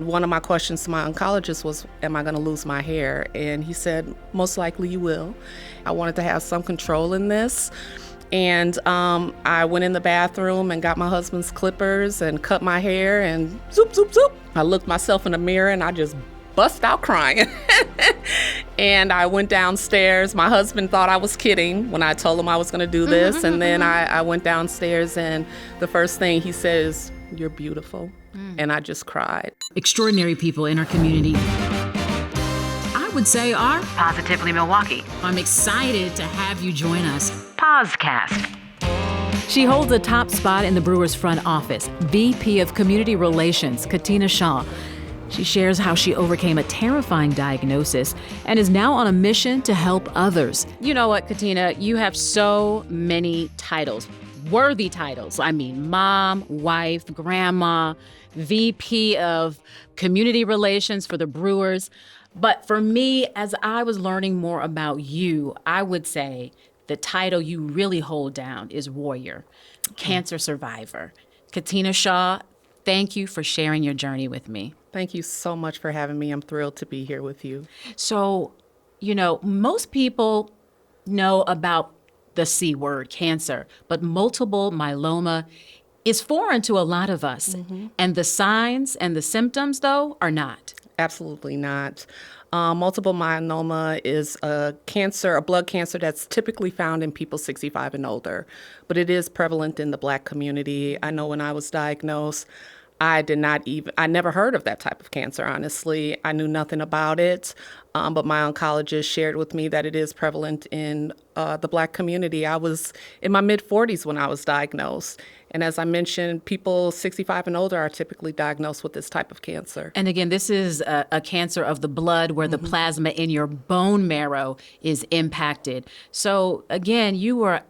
One of my questions to my oncologist was, am I going to lose my hair? And he said, most likely you will. I wanted to have some control in this. And I went in the bathroom and got my husband's clippers and cut my hair and zoop, zoop, zoop. I looked myself in the mirror and I just bust out crying. And I went downstairs. My husband thought I was kidding when I told him I was going to do this. And then I went downstairs and the first thing he says, "You're beautiful." And I just cried. Extraordinary people in our community, I would say, are Positively Milwaukee. I'm excited to have you join us. PozCast. She holds a top spot in the Brewers front office, VP of Community Relations, Katina Shaw. She shares how she overcame a terrifying diagnosis and is now on a mission to help others. You know what, Katina? You have so many titles, worthy titles. I mean, mom, wife, grandma, VP of Community Relations for the Brewers. But for me, as I was learning more about you, I would say the title you really hold down is warrior, cancer survivor. Katina Shaw, thank you for sharing your journey with me. Thank you so much for having me. I'm thrilled to be here with you. So, most people know about the C word, cancer, but multiple myeloma is foreign to a lot of us. And the signs and the symptoms, though, are not. Absolutely not. Multiple myeloma is a blood cancer that's typically found in people 65 and older, but it is prevalent in the Black community. I know when I was diagnosed, I never heard of that type of cancer, honestly. I knew nothing about it, but my oncologist shared with me that it is prevalent in the Black community. I was in my mid-40s when I was diagnosed. And as I mentioned, people 65 and older are typically diagnosed with this type of cancer. And again, this is a cancer of the blood where the plasma in your bone marrow is impacted. So again, you were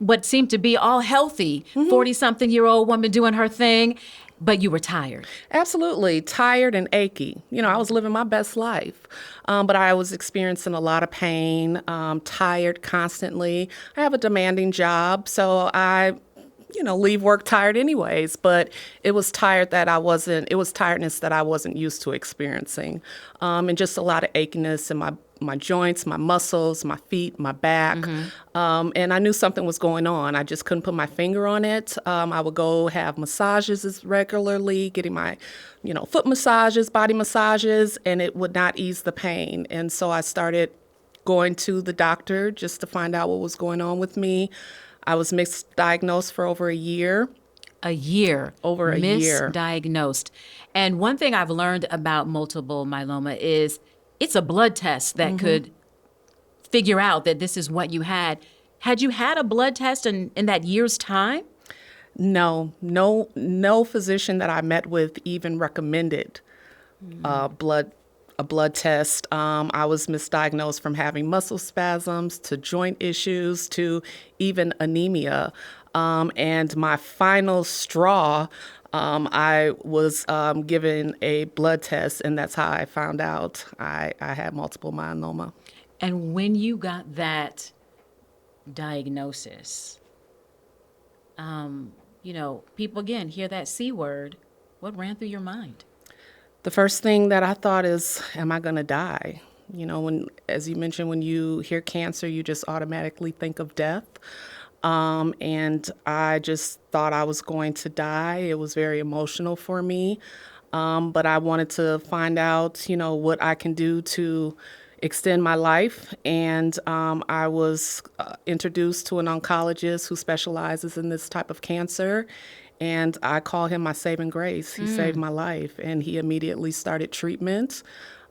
what seemed to be all healthy, 40-something-year-old woman doing her thing, but you were tired. Absolutely. Tired and achy. I was living my best life, but I was experiencing a lot of pain, tired constantly. I have a demanding job, so I leave work tired anyways, but it was tiredness that I wasn't used to experiencing. And just a lot of achiness in my joints, my muscles, my feet, my back. And I knew something was going on. I just couldn't put my finger on it. I would go have massages regularly, getting my, foot massages, body massages, and it would not ease the pain. And so I started going to the doctor just to find out what was going on with me. I was misdiagnosed for over a year. Over a year. Misdiagnosed. And one thing I've learned about multiple myeloma is it's a blood test that could figure out that this is what you had. Had you had a blood test in that year's time? No physician that I met with even recommended a blood test. I was misdiagnosed from having muscle spasms to joint issues to even anemia. And my final straw, I was given a blood test, and that's how I found out I had multiple myeloma. And when you got that diagnosis, people again hear that C word. What ran through your mind? The first thing that I thought is, am I going to die? As you mentioned, when you hear cancer, you just automatically think of death. And I just thought I was going to die. It was very emotional for me. But I wanted to find out, what I can do to extend my life. And I was introduced to an oncologist who specializes in this type of cancer. And I call him my saving grace. He saved my life, and he immediately started treatment.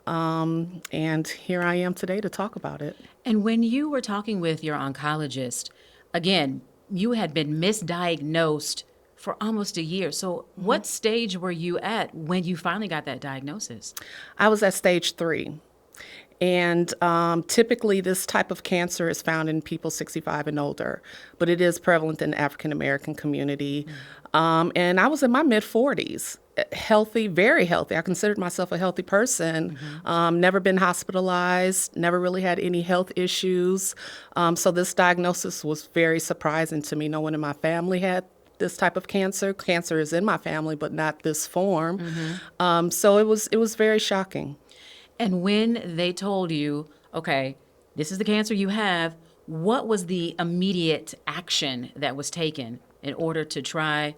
And here I am today to talk about it. And when you were talking with your oncologist, again, you had been misdiagnosed for almost a year. So what stage were you at when you finally got that diagnosis? I was at stage 3. And typically this type of cancer is found in people 65 and older, but it is prevalent in the African American community. And I was in my mid-40s, healthy, very healthy. I considered myself a healthy person, never been hospitalized, never really had any health issues. So this diagnosis was very surprising to me. No one in my family had this type of cancer. Cancer is in my family, but not this form. So it was very shocking. And when they told you, okay, this is the cancer you have, what was the immediate action that was taken in order to try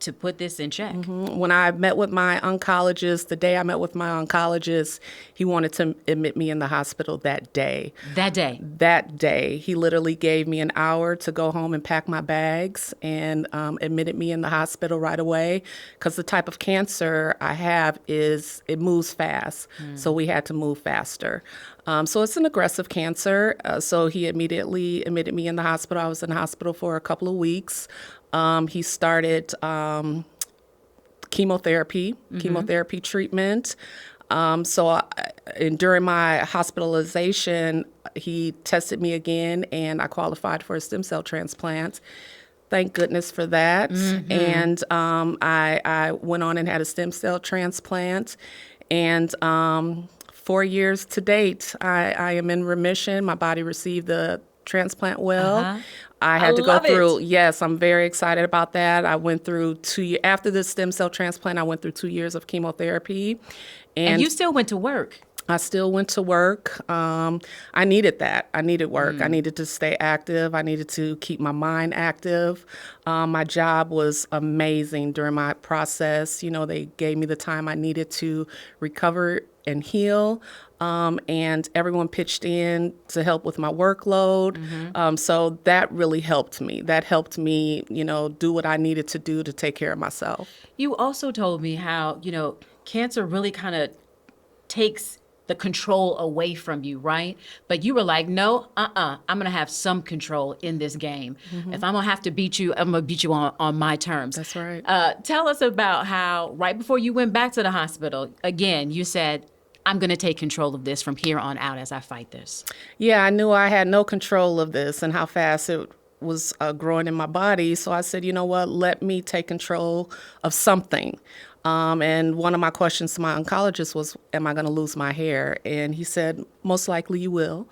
to put this in check? When I met with my oncologist, the day I met with my oncologist, he wanted to admit me in the hospital that day. That day? That day. He literally gave me an hour to go home and pack my bags and admitted me in the hospital right away because the type of cancer I have it moves fast. So we had to move faster. So it's an aggressive cancer. So he immediately admitted me in the hospital. I was in the hospital for a couple of weeks. He started chemotherapy treatment. And during my hospitalization, he tested me again, and I qualified for a stem cell transplant. Thank goodness for that. And I went on and had a stem cell transplant. And 4 years to date, I am in remission. My body received the transplant well. I had to go through, yes, I'm very excited about that. I went through 2 years, after the stem cell transplant, I went through 2 years of chemotherapy. And you still went to work. I still went to work. I needed that. I needed work. I needed to stay active. I needed to keep my mind active. My job was amazing during my process. You know, they gave me the time I needed to recover and heal. And everyone pitched in to help with my workload. So that really helped me. That helped me, you know, do what I needed to do to take care of myself. You also told me how, you know, cancer really kind of takes the control away from you, right? But you were like, no, I'm going to have some control in this game. If I'm going to have to beat you, I'm going to beat you on my terms. That's right. Tell us about how right before you went back to the hospital, again, you said, I'm going to take control of this from here on out as I fight this. Yeah, I knew I had no control of this and how fast it was growing in my body. So I said, you know what, let me take control of something. And one of my questions to my oncologist was, am I going to lose my hair? And he said, most likely you will.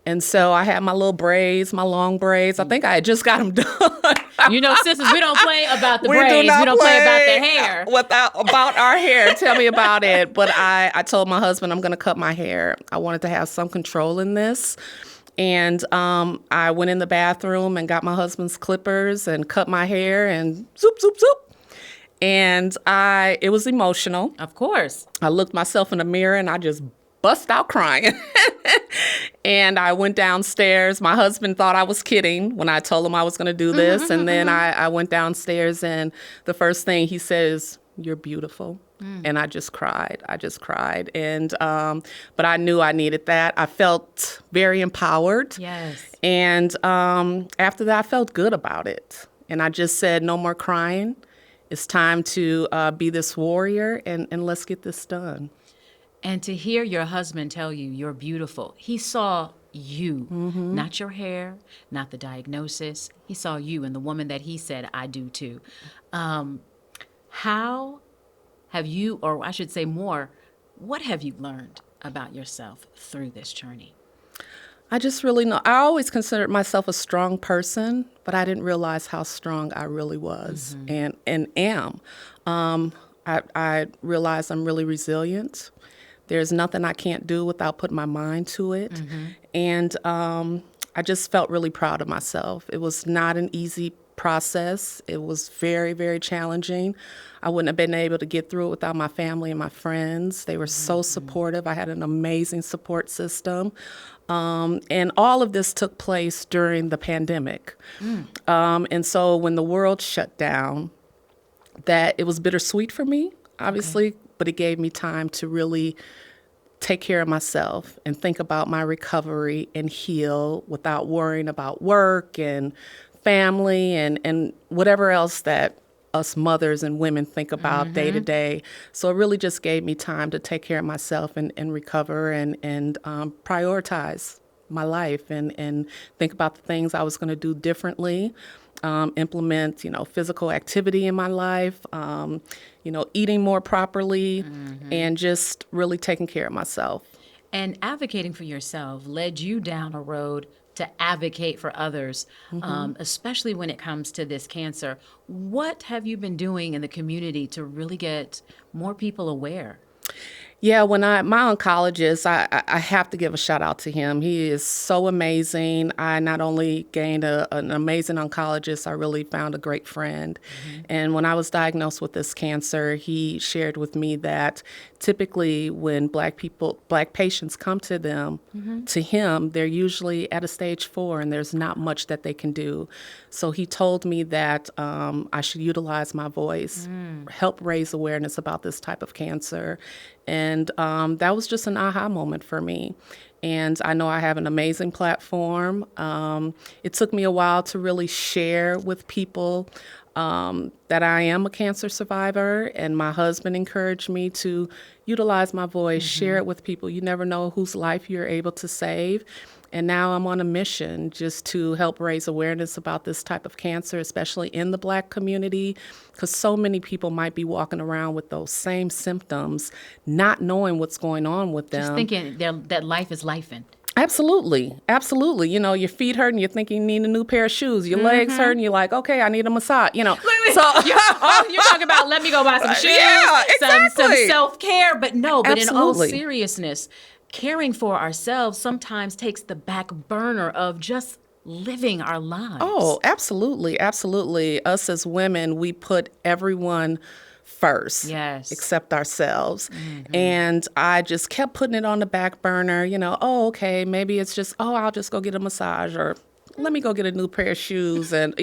And so I had my little braids, my long braids. I think I had just got them done. You know, sisters, we don't play about the braids. We don't play about the hair. About our hair. Tell me about it. But I told my husband I'm going to cut my hair. I wanted to have some control in this. And I went in the bathroom and got my husband's clippers and cut my hair and zoop, zoop, zoop. And it was emotional. Of course. I looked myself in the mirror and I just bust out crying. And I went downstairs. My husband thought I was kidding when I told him I was going to do this. And then I went downstairs and the first thing he says, you're beautiful. And I just cried. And, but I knew I needed that. I felt very empowered. Yes. And after that, I felt good about it. And I just said, no more crying. It's time to be this warrior and let's get this done. And to hear your husband tell you you're beautiful, he saw you, not your hair, not the diagnosis. He saw you and the woman that he said, I do too. How have you, or I should say more, what have you learned about yourself through this journey? I just really know. I always considered myself a strong person, but I didn't realize how strong I really was and am. I realized I'm really resilient. There's nothing I can't do without putting my mind to it. And I just felt really proud of myself. It was not an easy process. It was very, very challenging. I wouldn't have been able to get through it without my family and my friends. They were so supportive. I had an amazing support system. And all of this took place during the pandemic. And so when the world shut down, that it was bittersweet for me, obviously, but it gave me time to really take care of myself and think about my recovery and heal without worrying about work and family and whatever else that us mothers and women think about day to day. So it really just gave me time to take care of myself and recover and prioritize my life and think about the things I was going to do differently, implement, physical activity in my life, eating more properly, and just really taking care of myself. And advocating for yourself led you down a road to advocate for others, especially when it comes to this cancer. What have you been doing in the community to really get more people aware? Yeah, my oncologist, I have to give a shout out to him. He is so amazing. I not only gained an amazing oncologist, I really found a great friend. And when I was diagnosed with this cancer, he shared with me that typically when Black patients come to him, they're usually at a stage 4 and there's not much that they can do. So he told me that I should utilize my voice, help raise awareness about this type of cancer. And that was just an aha moment for me. And I know I have an amazing platform. It took me a while to really share with people that I am a cancer survivor, and my husband encouraged me to utilize my voice, share it with people. You never know whose life you're able to save. And now I'm on a mission just to help raise awareness about this type of cancer, especially in the Black community, because so many people might be walking around with those same symptoms, not knowing what's going on with them. Just thinking that life is lifing. Absolutely. Absolutely. You know, your feet hurt and you're thinking you need a new pair of shoes. Your legs hurt and you're like, okay, I need a massage. You know, You're talking about, let me go buy some shoes, Yeah, some exactly. self-care. But no, but in all Absolutely. seriousness, caring for ourselves sometimes takes the back burner of just living our lives. Oh, absolutely. Absolutely. Us as women, we put everyone first, Yes. except ourselves. And I just kept putting it on the back burner, oh, okay, maybe it's just, I'll just go get a massage, or let me go get a new pair of shoes. And,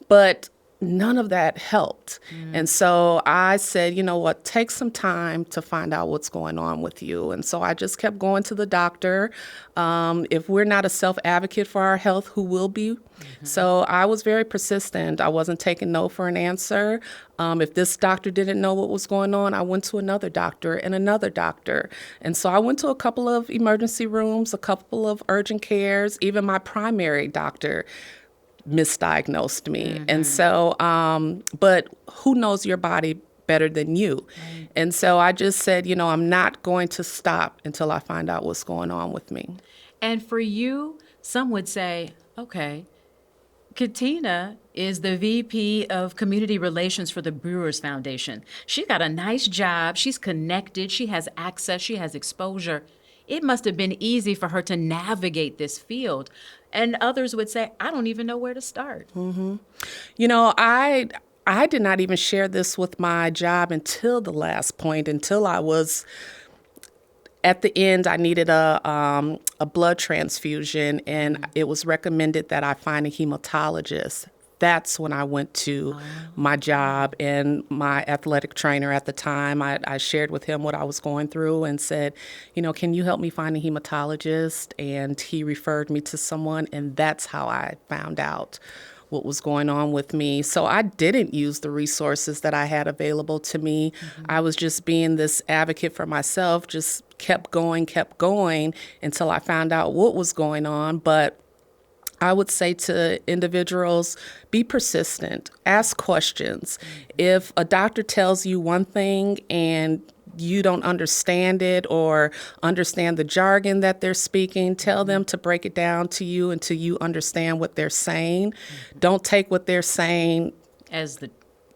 but none of that helped. And so I said, you know what, take some time to find out what's going on with you. And so I just kept going to the doctor. If we're not a self-advocate for our health, who will be? So I was very persistent. I wasn't taking no for an answer. If this doctor didn't know what was going on, I went to another doctor and another doctor. And so I went to a couple of emergency rooms, a couple of urgent cares, even my primary doctor misdiagnosed me. And so, but who knows your body better than you? Right. And so I just said, I'm not going to stop until I find out what's going on with me. And for you, some would say, okay, Katina is the VP of Community Relations for the Brewers Foundation. She got a nice job. She's connected. She has access. She has exposure. It must have been easy for her to navigate this field. And others would say, I don't even know where to start. I did not even share this with my job until the last point, until I was at the end. I needed a blood transfusion, and it was recommended that I find a hematologist. That's when I went to my job, and my athletic trainer at the time, I shared with him what I was going through and said, can you help me find a hematologist? And he referred me to someone, and that's how I found out what was going on with me. So I didn't use the resources that I had available to me. I was just being this advocate for myself, just kept going until I found out what was going on. But I would say to individuals, be persistent, ask questions. If a doctor tells you one thing and you don't understand it or understand the jargon that they're speaking, tell them to break it down to you until you understand what they're saying. Don't take what they're saying As the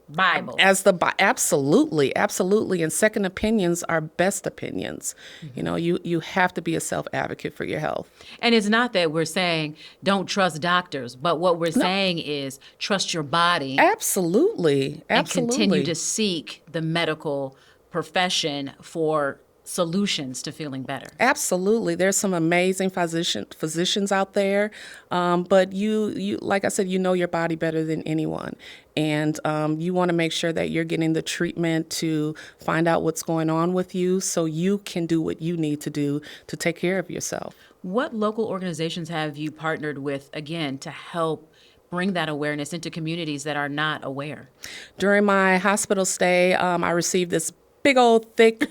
Bible. Absolutely. And second opinions are best opinions. You have to be a self-advocate for your health. And it's not that we're saying don't trust doctors, but what we're saying is trust your body. Absolutely. And continue to seek the medical profession for solutions to feeling better. Absolutely. There's some amazing physicians out there. But you, like I said, your body better than anyone. And you want to make sure that you're getting the treatment to find out what's going on with you so you can do what you need to do to take care of yourself. What local organizations have you partnered with, again, to help bring that awareness into communities that are not aware? During my hospital stay, I received this big old thick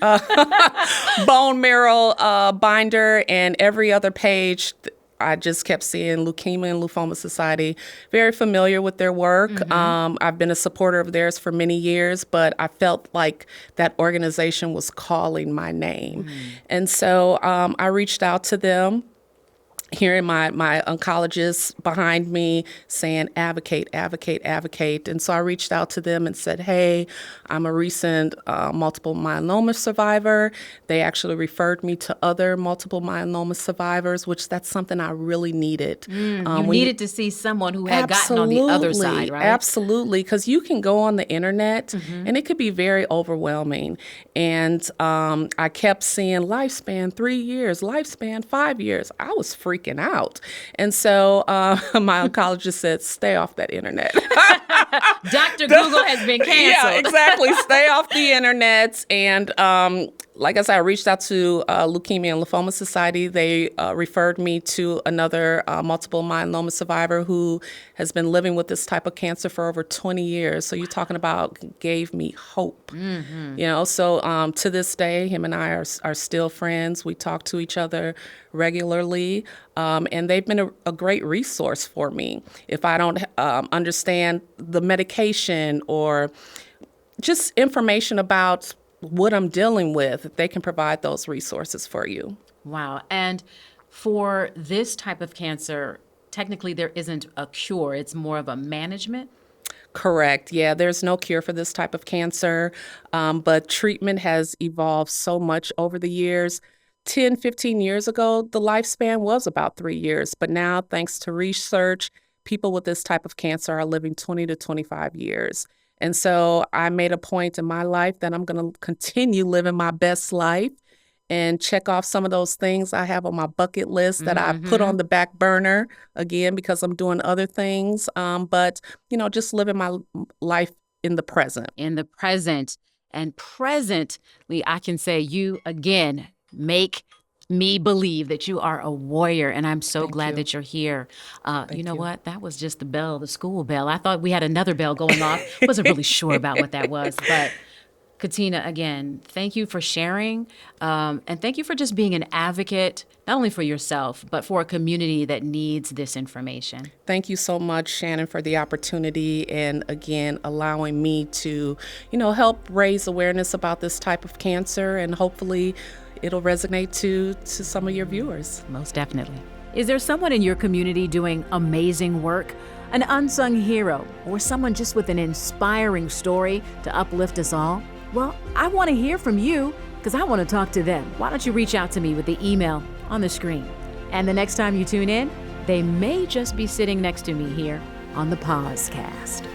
bone marrow binder, and every other page I just kept seeing Leukemia and Lymphoma Society. Very familiar with their work. I've been a supporter of theirs for many years, but I felt like that organization was calling my name. And so I reached out to them. hearing my oncologist behind me saying, advocate, advocate, advocate. And so I reached out to them and said, hey, I'm a recent multiple myeloma survivor. They actually referred me to other multiple myeloma survivors, which that's something I really needed. You needed to see someone who had gotten on the other side, right? Absolutely, because you can go on the internet and it could be very overwhelming. And I kept seeing lifespan 3 years, lifespan 5 years. I was freaking out. And so my oncologist said, stay off that internet. Dr. Google has been canceled. Yeah, exactly. Stay off the internet. And like I said, I reached out to Leukemia and Lymphoma Society. They referred me to another multiple myeloma survivor who has been living with this type of cancer for over 20 years. So you're talking about gave me hope. So to this day, him and I are still friends. We talk to each other regularly, and they've been a great resource for me. If I don't understand the medication or just information about what I'm dealing with, they can provide those resources for you. Wow. And for this type of cancer, technically there isn't a cure. It's more of a management. Correct. Yeah, there's no cure for this type of cancer, but treatment has evolved so much over the years. 10, 15 years ago, the lifespan was about 3 years, but now, thanks to research, people with this type of cancer are living 20 to 25 years. And so I made a point in my life that I'm going to continue living my best life and check off some of those things I have on my bucket list that I put on the back burner, again, because I'm doing other things. But, just living my life in the present. In the present. And presently, I can say you, again, make me believe that you are a warrior, and I'm so glad that you're here. You know what? That was just the bell, the school bell. I thought we had another bell going off. Wasn't really sure about what that was, but Katina, again, thank you for sharing, and thank you for just being an advocate, not only for yourself, but for a community that needs this information. Thank you so much, Shannon, for the opportunity and, again, allowing me to, help raise awareness about this type of cancer, and hopefully it'll resonate to some of your viewers. Most definitely. Is there someone in your community doing amazing work? An unsung hero, or someone just with an inspiring story to uplift us all? Well, I want to hear from you because I want to talk to them. Why don't you reach out to me with the email on the screen? And the next time you tune in, they may just be sitting next to me here on the PozCast.